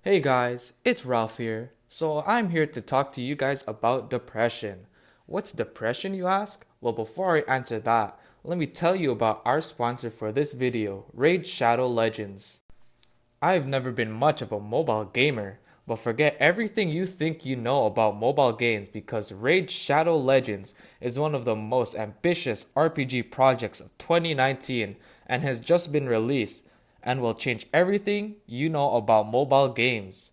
Hey guys, it's Ralph here. So I'm here to talk to you guys about depression. What's depression, you ask? Well, before I answer that, let me tell you about our sponsor for this video, Raid Shadow Legends. I've never been much of a mobile gamer, but forget everything you think you know about mobile games because Raid Shadow Legends is one of the most ambitious RPG projects of 2019 and has just been released and will change everything you know about mobile games.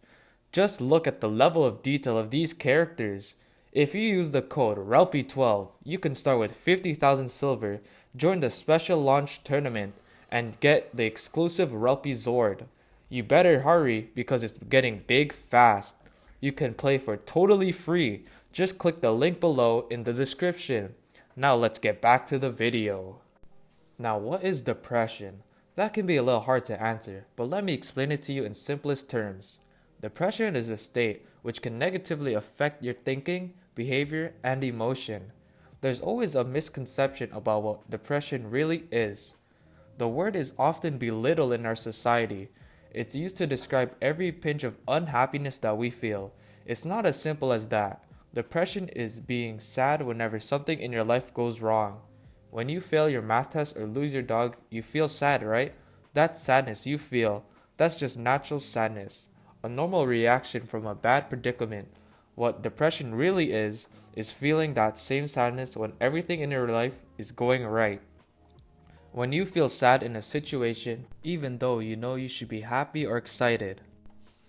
Just look at the level of detail of these characters. If you use the code RELPY12, you can start with 50,000 silver, join the special launch tournament, and get the exclusive Relpy Zord. You better hurry because it's getting big fast. You can play for totally free. Just click the link below in the description. Now let's get back to the video. Now what is depression? That can be a little hard to answer, but let me explain it to you in simplest terms. Depression is a state which can negatively affect your thinking, behavior, and emotion. There's always a misconception about what depression really is. The word is often belittled in our society. It's used to describe every pinch of unhappiness that we feel. It's not as simple as that. Depression is being sad whenever something in your life goes wrong. When you fail your math test or lose your dog, you feel sad, right? That sadness you feel, that's just natural sadness, a normal reaction from a bad predicament. What depression really is feeling that same sadness when everything in your life is going right. When you feel sad in a situation, even though you know you should be happy or excited.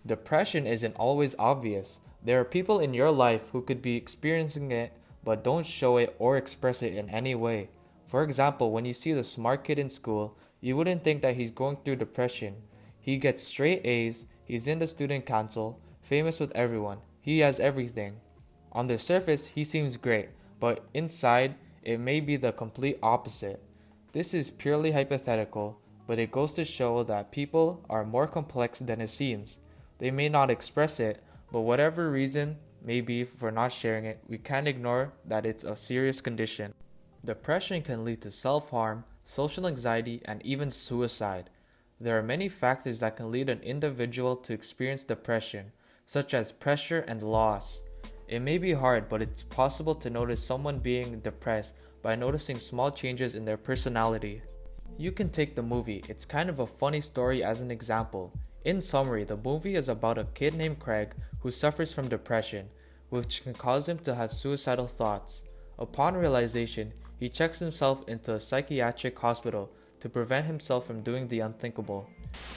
Depression isn't always obvious. There are people in your life who could be experiencing it but don't show it or express it in any way. For example, when you see the smart kid in school, you wouldn't think that he's going through depression. He gets straight A's, he's in the student council, famous with everyone, he has everything. On the surface, he seems great, but inside, it may be the complete opposite. This is purely hypothetical, but it goes to show that people are more complex than it seems. They may not express it, but whatever reason may be for not sharing it, we can't ignore that it's a serious condition. Depression can lead to self-harm, social anxiety, and even suicide. There are many factors that can lead an individual to experience depression, such as pressure and loss. It may be hard, but it's possible to notice someone being depressed by noticing small changes in their personality. You can take the movie It's Kind of a Funny Story as an example. In summary, the movie is about a kid named Craig who suffers from depression, which can cause him to have suicidal thoughts. Upon realization, he checks himself into a psychiatric hospital to prevent himself from doing the unthinkable.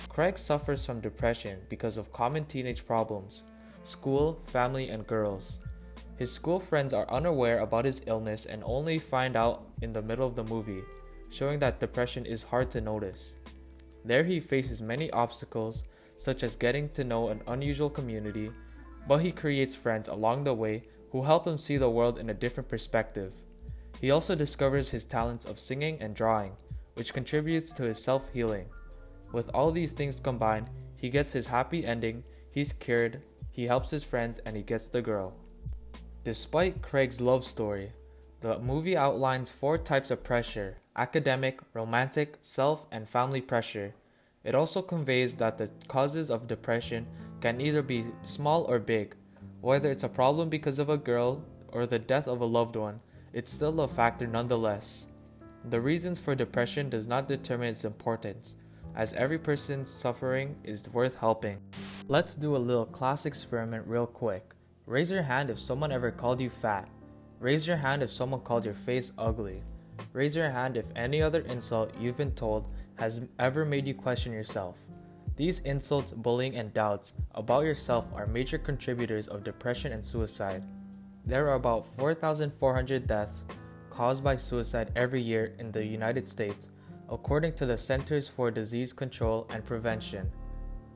Craig suffers from depression because of common teenage problems: school, family, and girls. His school friends are unaware about his illness and only find out in the middle of the movie, showing that depression is hard to notice. There he faces many obstacles, such as getting to know an unusual community, but he creates friends along the way who help him see the world in a different perspective. He also discovers his talents of singing and drawing, which contributes to his self-healing. With all these things combined, he gets his happy ending, he's cured, he helps his friends, and he gets the girl. Despite Craig's love story, the movie outlines 4 types of pressure: academic, romantic, self, and family pressure. It also conveys that the causes of depression can either be small or big. Whether it's a problem because of a girl or the death of a loved one, it's still a factor nonetheless. The reasons for depression does not determine its importance, as every person's suffering is worth helping. Let's do a little class experiment real quick. Raise your hand if someone ever called you fat. Raise your hand if someone called your face ugly. Raise your hand if any other insult you've been told has ever made you question yourself. These insults, bullying, and doubts about yourself are major contributors of depression and suicide. There are about 4,400 deaths caused by suicide every year in the United States, according to the Centers for Disease Control and Prevention.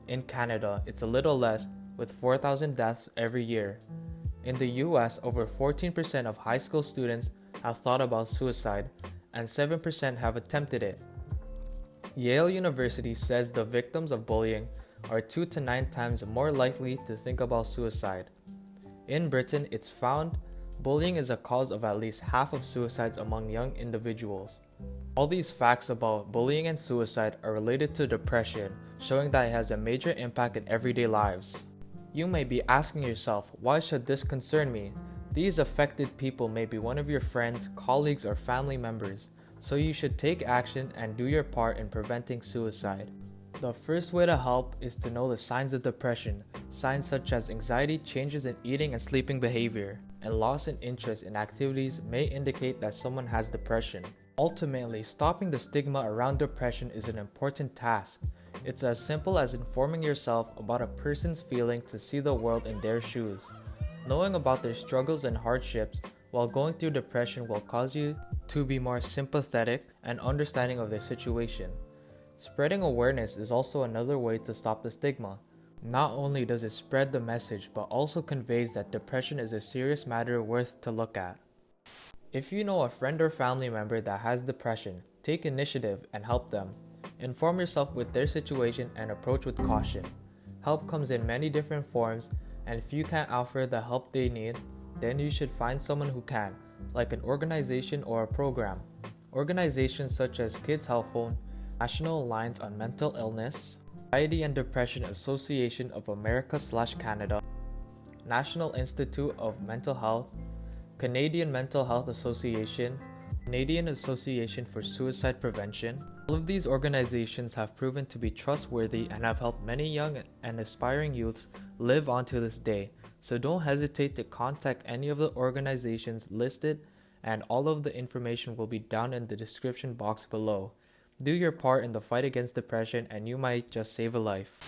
In Canada, it's a little less, with 4,000 deaths every year. In the US, over 14% of high school students have thought about suicide, and 7% have attempted it. Yale University says the victims of bullying are 2 to 9 times more likely to think about suicide. In Britain, it's found bullying is a cause of at least half of suicides among young individuals. All these facts about bullying and suicide are related to depression, showing that it has a major impact in everyday lives. You may be asking yourself, why should this concern me? These affected people may be one of your friends, colleagues, or family members, so you should take action and do your part in preventing suicide. The first way to help is to know the signs of depression. Signs such as anxiety, changes in eating and sleeping behavior, and loss in interest in activities may indicate that someone has depression. Ultimately, stopping the stigma around depression is an important task. It's as simple as informing yourself about a person's feeling to see the world in their shoes. Knowing about their struggles and hardships while going through depression will cause you to be more sympathetic and understanding of their situation. Spreading awareness is also another way to stop the stigma. Not only does it spread the message, but also conveys that depression is a serious matter worth to look at. If you know a friend or family member that has depression, take initiative and help them. Inform yourself with their situation and approach with caution. Help comes in many different forms, and if you can't offer the help they need, then you should find someone who can, like an organization or a program. Organizations such as Kids Health Phone, National Alliance on Mental Illness, Anxiety and Depression Association of America/Canada, National Institute of Mental Health, Canadian Mental Health Association, Canadian Association for Suicide Prevention. All of these organizations have proven to be trustworthy and have helped many young and aspiring youths live on to this day. So don't hesitate to contact any of the organizations listed, and all of the information will be down in the description box below. Do your part in the fight against depression and you might just save a life.